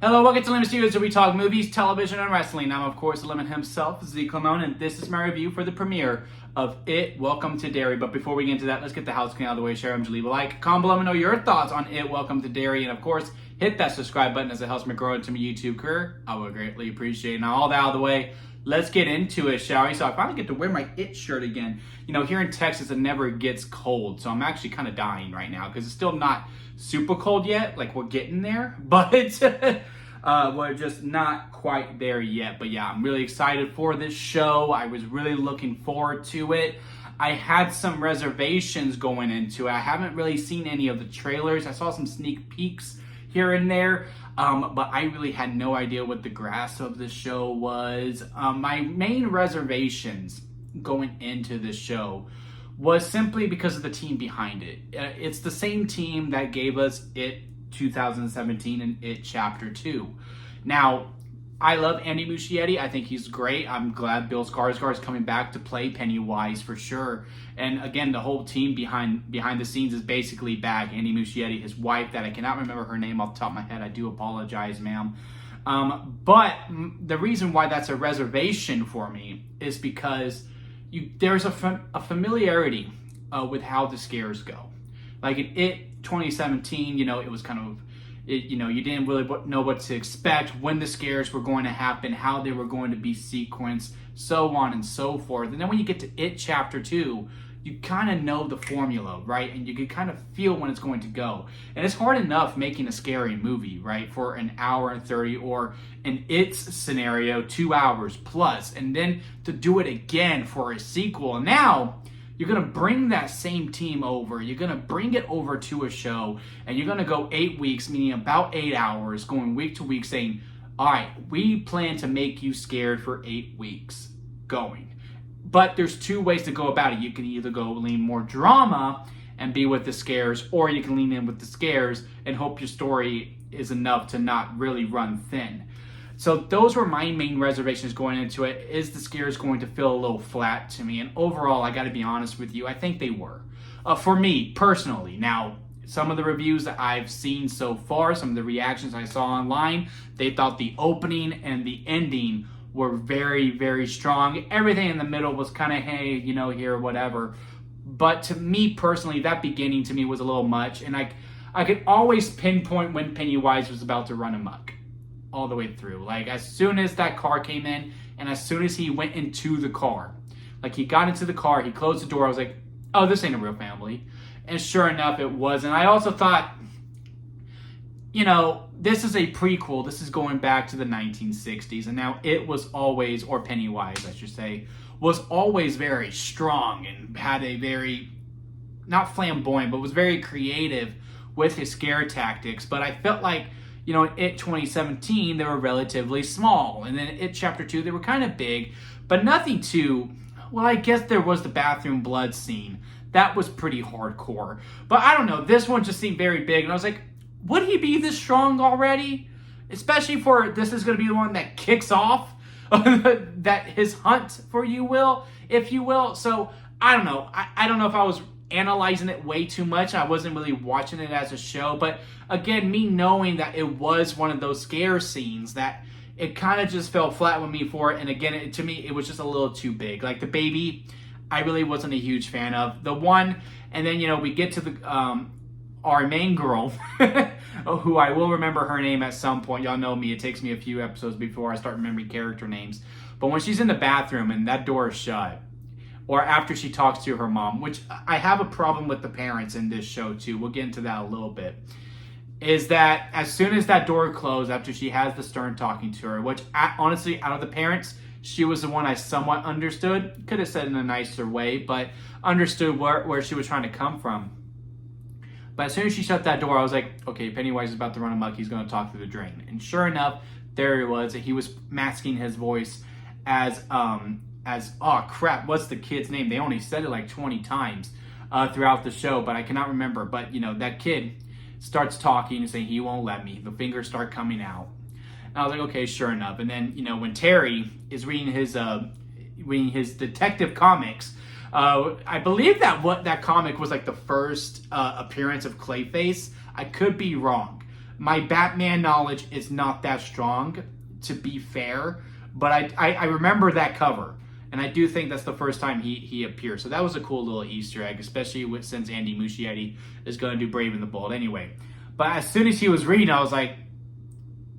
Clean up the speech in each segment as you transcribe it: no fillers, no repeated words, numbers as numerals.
Hello, welcome to Lemon Studios, where we talk movies, television, and wrestling. I'm, of course, the Lemon himself, Z. Clemone, and this is my review for the premiere of It, Welcome to Derry. But before we get into that, let's get the house clean out of the way. Share them, leave a like. Comment below, let me know your thoughts on It, Welcome to Derry. And, of course, hit that subscribe button as it helps me grow into my YouTube career. I would greatly appreciate it. Now, all that out of the way, let's get into it, shall we? So I finally get to wear my It shirt again. You know, here in Texas, it never gets cold, so I'm actually kind of dying right now because it's still not super cold yet. Like, we're getting there, but we're just not quite there yet. But yeah, I'm really excited for this show. I was really looking forward to it. I had some reservations going into it. I haven't really seen any of the trailers. I saw some sneak peeks here and there, but I really had no idea what the grasp of the show was. My main reservations going into this show was simply because of the team behind it. It's the same team that gave us It 2017 and It Chapter 2. Now, I love Andy Muschietti. I think he's great. I'm glad Bill Skarsgård is coming back to play Pennywise for sure. And again, the whole team behind the scenes is basically back. Andy Muschietti, his wife, that I cannot remember her name off the top of my head. I do apologize, ma'am. But the reason why that's a reservation for me is because there's a familiarity with how the scares go. Like in It 2017, it was kind of, you didn't really know what to expect, when the scares were going to happen, how they were going to be sequenced, so on and so forth. And then when you get to It Chapter 2, you kind of know the formula, right? And you can kind of feel when it's going to go. And it's hard enough making a scary movie, right? For an hour and 30, or in It's scenario, 2 hours plus. And then to do it again for a sequel. And now you're going to bring that same team over. You're going to bring it over to a show, and you're going to go 8 weeks, meaning about 8 hours, going week to week, saying, all right, we plan to make you scared for 8 weeks going. But there's two ways to go about it. You can either go lean more drama and be with the scares, or you can lean in with the scares and hope your story is enough to not really run thin. So those were my main reservations going into it. Is the scares going to feel a little flat to me? And overall, I got to be honest with you, I think they were. For me, personally. Now, some of the reviews that I've seen so far, some of the reactions I saw online, they thought the opening and the ending were very, very strong. Everything in the middle was kind of, hey, here, whatever. But to me personally, that beginning to me was a little much. And I could always pinpoint when Pennywise was about to run amok all the way through. Like, as soon as that car came in, and as soon as he went into the car, like he got into the car, he closed the door, I was like, oh, this ain't a real family. And sure enough, it was. And I also thought, this is a prequel. This is going back to the 1960s. And now It was always, or Pennywise, I should say, was always very strong and had a very, not flamboyant, but was very creative with his scare tactics. But I felt like, in It 2017, they were relatively small. And then It Chapter 2, they were kind of big, but nothing too, well, I guess there was the bathroom blood scene. That was pretty hardcore. But I don't know, this one just seemed very big. And I was like, would he be this strong already? Especially for, this is going to be the one that kicks off that his hunt, if you will. So, I don't know. I don't know if I was analyzing it way too much. I wasn't really watching it as a show. But again, me knowing that it was one of those scare scenes, that it kind of just fell flat with me for it. And again, to me, it was just a little too big. Like the baby, I really wasn't a huge fan of. The one, and then, we get to the our main girl, who I will remember her name at some point. Y'all know me. It takes me a few episodes before I start remembering character names. But when she's in the bathroom and that door is shut, or after she talks to her mom, which I have a problem with the parents in this show too. We'll get into that a little bit. Is that as soon as that door closed, after she has the stern talking to her, which honestly, out of the parents, she was the one I somewhat understood. Could have said in a nicer way, but understood where she was trying to come from. But as soon as she shut that door, I was like, okay, Pennywise is about to run amok. He's going to talk through the drain. And sure enough, there he was. He was masking his voice as oh crap, what's the kid's name? They only said it like 20 times throughout the show, but I cannot remember. But that kid starts talking and saying, he won't let me. The fingers start coming out. And I was like, okay, sure enough. And then, when Terry is reading his detective comics, I believe that comic was like the first appearance of Clayface. I could be wrong. My Batman knowledge is not that strong, to be fair, but I remember that cover. And I do think that's the first time he appears. So that was a cool little Easter egg, especially since Andy Muschietti is going to do Brave and the Bold anyway. But as soon as he was reading, I was like,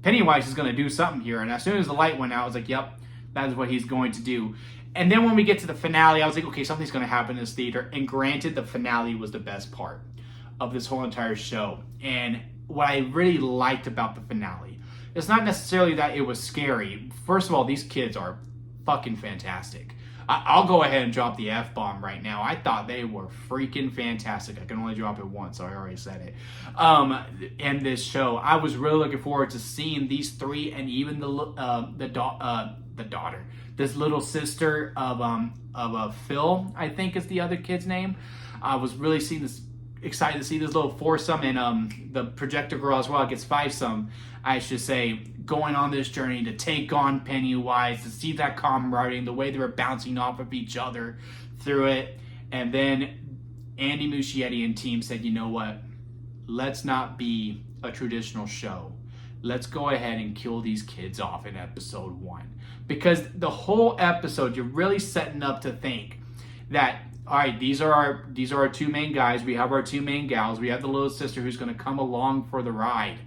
Pennywise is going to do something here. And as soon as the light went out, I was like, yep, that is what he's going to do. And then when we get to the finale, I was like, okay, something's going to happen in this theater. And granted, the finale was the best part of this whole entire show. And what I really liked about the finale, it's not necessarily that it was scary. First of all, these kids are fucking fantastic. I'll go ahead and drop the F-bomb right now. I thought they were freaking fantastic. I can only drop it once, so I already said it. In this show, I was really looking forward to seeing these three, and even the daughter, this little sister of Phil, I think is the other kid's name. I was really excited to see this little foursome, and the projector girl as well gets fivesome, I should say, going on this journey to take on Pennywise, to see that camaraderie and the way they were bouncing off of each other through it. And then Andy Muschietti and team said, you know what? Let's not be a traditional show. Let's go ahead and kill these kids off in episode 1. Because the whole episode, you're really setting up to think that, all right, these are our two main guys. We have our two main gals. We have the little sister who's going to come along for the ride.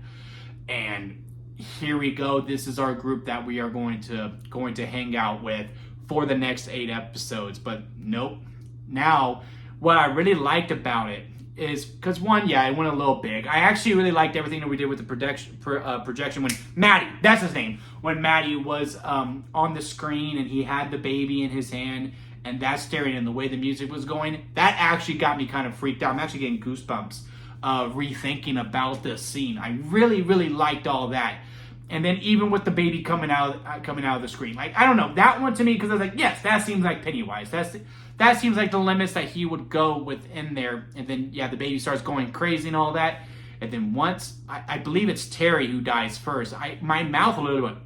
And here we go. This is our group that we are going to hang out with for the next 8 episodes. But nope. Now, what I really liked about it is, because one, yeah, it went a little big. I actually really liked everything that we did with the projection when Maddie, that's his name, when Maddie was on the screen and he had the baby in his hand and that staring and the way the music was going, that actually got me kind of freaked out. I'm actually getting goosebumps rethinking about this scene. I really, really liked all that. And then even with the baby coming out of the screen, like, I don't know, that one to me, because I was like, yes, that seems like Pennywise. That seems like the limits that he would go within there. And then, yeah, the baby starts going crazy and all that. And then once, I believe it's Terry who dies first. My mouth literally went,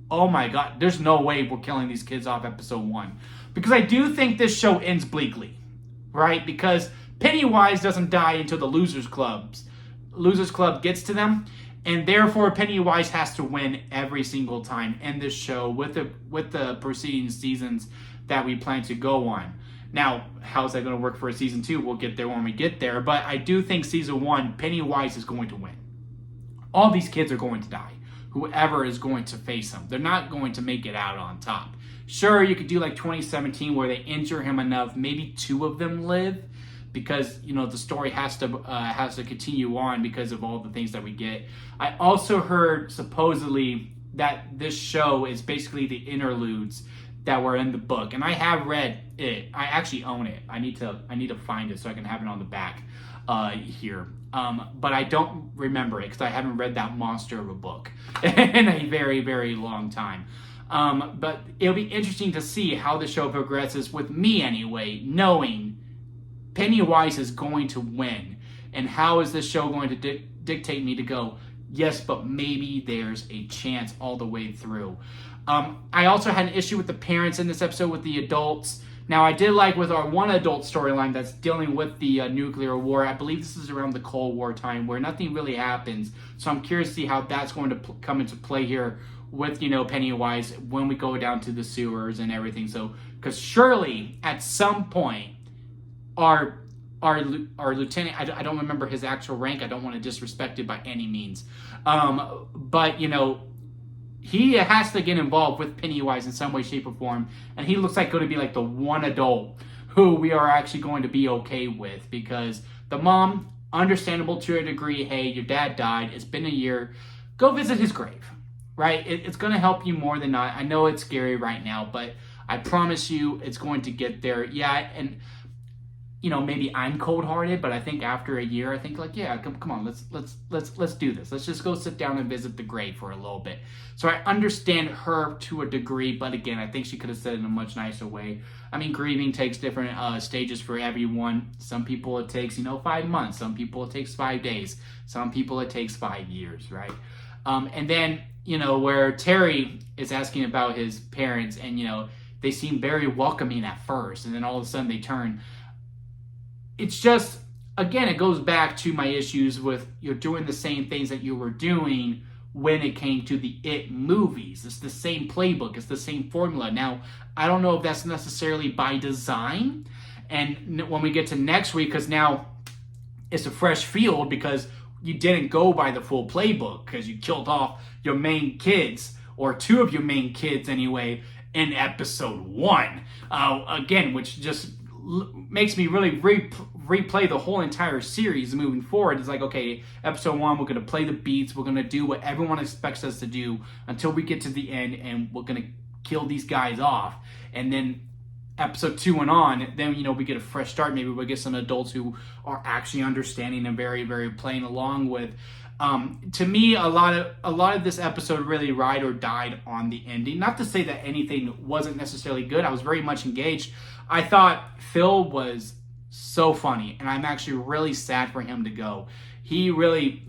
oh my God, there's no way we're killing these kids off episode 1. Because I do think this show ends bleakly, right? Because Pennywise doesn't die until the Losers Club gets to them. And therefore, Pennywise has to win every single time in this show with the preceding seasons that we plan to go on. Now, how's that going to work for a season 2? We'll get there when we get there. But I do think season 1, Pennywise is going to win. All these kids are going to die. Whoever is going to face them. They're not going to make it out on top. Sure, you could do like 2017 where they injure him enough. Maybe 2 of them live. Because, you know, the story has to continue on because of all the things that we get. I also heard supposedly that this show is basically the interludes that were in the book, and I have read it. I actually own it. I need to find it so I can have it on the back here. But I don't remember it because I haven't read that monster of a book in a very, very long time. But it'll be interesting to see how the show progresses with me anyway, knowing Pennywise is going to win. And how is this show going to dictate me to go, yes, but maybe there's a chance all the way through. I also had an issue with the parents in this episode with the adults. Now, I did like with our one adult storyline that's dealing with the nuclear war. I believe this is around the Cold War time where nothing really happens. So I'm curious to see how that's going to come into play here with, you know, Pennywise when we go down to the sewers and everything. So, because surely at some point, our lieutenant, I don't remember his actual rank. I don't want to disrespect it by any means. But, you know, he has to get involved with Pennywise in some way, shape, or form. And he looks like going to be like the one adult who we are actually going to be okay with. Because the mom, understandable to a degree, hey, your dad died. It's been a year. Go visit his grave, right? It's going to help you more than not. I know it's scary right now, but I promise you it's going to get there. Yeah, and you know, maybe I'm cold-hearted, but I think after a year, I think like, yeah, come on, let's do this. Let's just go sit down and visit the grave for a little bit. So I understand her to a degree, but again, I think she could have said it in a much nicer way. I mean, grieving takes different stages for everyone. Some people it takes, 5 months. Some people it takes 5 days. Some people it takes 5 years, right? And then, where Terry is asking about his parents, and they seem very welcoming at first, and then all of a sudden they turn. It's just, again, it goes back to my issues with you're doing the same things that you were doing when it came to the It movies. It's the same playbook. It's the same formula. Now, I don't know if that's necessarily by design. And when we get to next week, because now it's a fresh field because you didn't go by the full playbook because you killed off your main kids, or two of your main kids anyway, in episode 1. Again, which just makes me really replay the whole entire series moving forward. It's like, okay, episode 1, we're going to play the beats. We're going to do what everyone expects us to do until we get to the end, and we're going to kill these guys off. And then episode 2 and on, then, we get a fresh start. Maybe we'll get some adults who are actually understanding and very, very playing along with. To me, a lot of this episode really ride or died on the ending. Not to say that anything wasn't necessarily good. I was very much engaged. I thought Phil was so funny, and I'm actually really sad for him to go. He really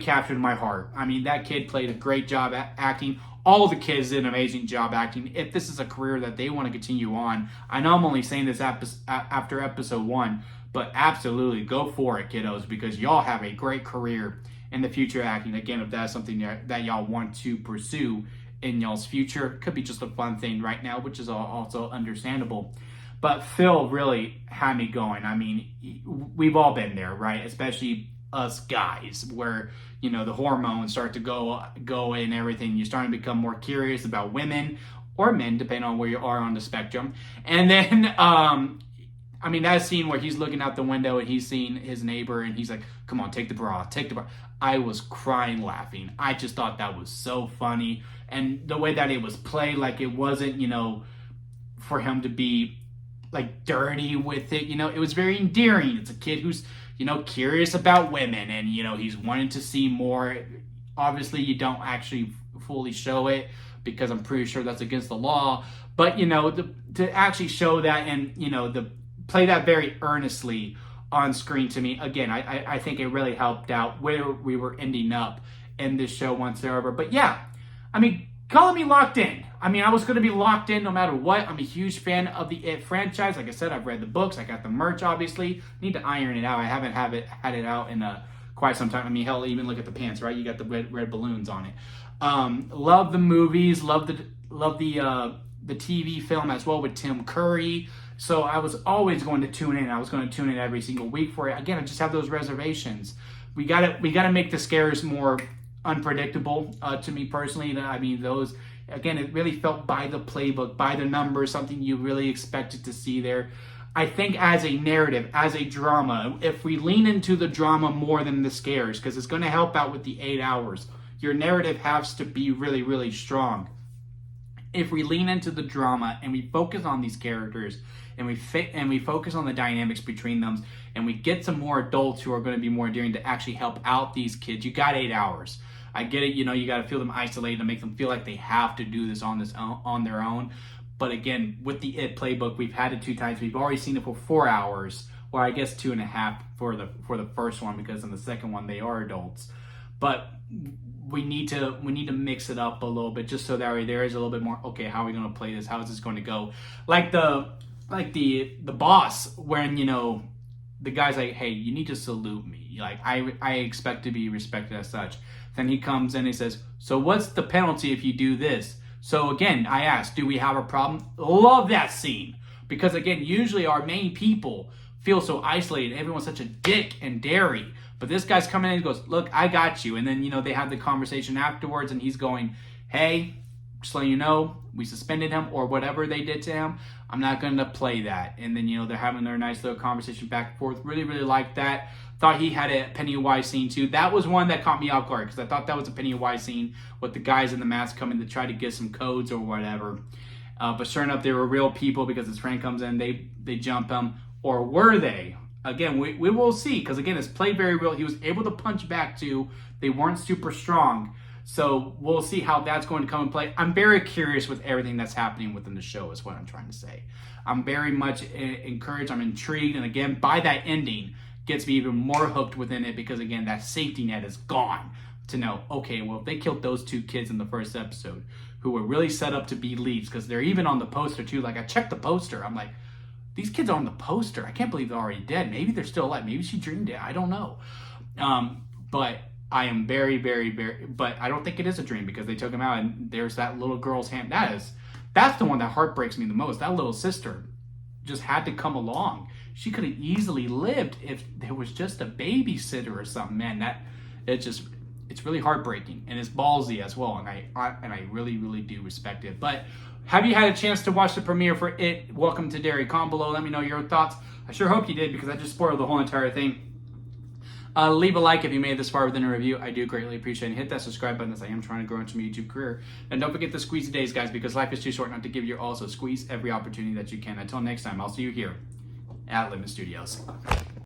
captured my heart. I mean, that kid played a great job at acting. All the kids did an amazing job acting. If this is a career that they want to continue on, I know I'm only saying this after episode 1, but absolutely go for it, kiddos, because y'all have a great career in the future acting. Again, if that's something that y'all want to pursue in y'all's future, could be just a fun thing right now, which is also understandable. But Phil really had me going. I mean, we've all been there, right? Especially us guys, where the hormones start to go and everything. You're starting to become more curious about women or men, depending on where you are on the spectrum. And then, that scene where he's looking out the window and he's seeing his neighbor and he's like, "Come on, take the bra, take the bra." I was crying laughing. I just thought that was so funny, and the way that it was played, like it wasn't, for him to be like dirty with it. It was very endearing. It's a kid who's curious about women, and he's wanting to see more. Obviously, you don't actually fully show it because I'm pretty sure that's against the law. But to actually show that and play that very earnestly on screen, to me, again, I think it really helped out where we were ending up in this show once they're over. But yeah, calling me locked in. I was going to be locked in no matter what. I'm a huge fan of the It franchise. Like I said, I've read the books. I got the merch, obviously. Need to iron it out. I haven't had it out in quite some time. Hell, even look at the pants, right? You got the red balloons on it. Love the movies. Love the TV film as well with Tim Curry. So I was always going to tune in. I was going to tune in every single week for it. Again, I just have those reservations. We gotta make the scares more unpredictable, to me personally. Those, again, it really felt by the playbook, by the numbers, something you really expected to see there. I think as a narrative, as a drama, if we lean into the drama more than the scares, because it's going to help out with the 8 hours, your narrative has to be really, really strong. If we lean into the drama and we focus on these characters and we focus on the dynamics between them, and we get some more adults who are going to be more endearing to actually help out these kids, you got 8 hours. I get it, you got to feel them isolated and make them feel like they have to do this on their own. But again, with the It playbook, we've had it 2 times. We've already seen it for 4 hours, or I guess 2.5 for the first one, because in the second one they are adults. But we need to mix it up a little bit, just so that way there is a little bit more. Okay, how are we going to play this? How is this going to go? Like the boss, when the guy's like, "Hey, you need to salute me. Like I expect to be respected as such." Then he comes in and he says, "So what's the penalty if you do this?" So again, I ask, do we have a problem? Love that scene. Because again, usually our main people feel so isolated. Everyone's such a dick in Derry. But this guy's coming in and goes, "Look, I got you." And then, they have the conversation afterwards and he's going, "Hey, just letting you know, we suspended him," or whatever they did to him. "I'm not going to play that." And then, they're having their nice little conversation back and forth. Really, really liked that. Thought he had a Pennywise scene too. That was one that caught me off guard, because I thought that was a Pennywise scene with the guys in the mask coming to try to get some codes or whatever. But sure enough, they were real people, because his friend comes in, they jump him. Or were they? Again, we will see, because again, it's played very real. He was able to punch back too. They weren't super strong. So we'll see how that's going to come and play. I'm very curious with everything that's happening within the show, is what I'm trying to say. I'm very much encouraged. I'm intrigued. And again, by that ending, gets me even more hooked within it, because again, that safety net is gone. To know, okay, well, if they killed those 2 kids in the first episode who were really set up to be leads, because they're even on the poster too. Like, I checked the poster. I'm like, these kids are on the poster. I can't believe they're already dead. Maybe they're still alive. Maybe she dreamed it. I don't know. But I am very, very, very, but I don't think it is a dream because they took him out and there's that little girl's hand. That's the one that heartbreaks me the most. That little sister just had to come along. She could have easily lived if there was just a babysitter or something. Man, it's really heartbreaking and it's ballsy as well. And I really, really do respect it. But have you had a chance to watch the premiere for It, Welcome to Derry? Comment below. Let me know your thoughts. I sure hope you did because I just spoiled the whole entire thing. Leave a like if you made it this far within a review. I do greatly appreciate it. Hit that subscribe button as I am trying to grow into my YouTube career. And don't forget to squeeze the days, guys, because life is too short not to give you all. So squeeze every opportunity that you can. Until next time, I'll see you here at Living Studios.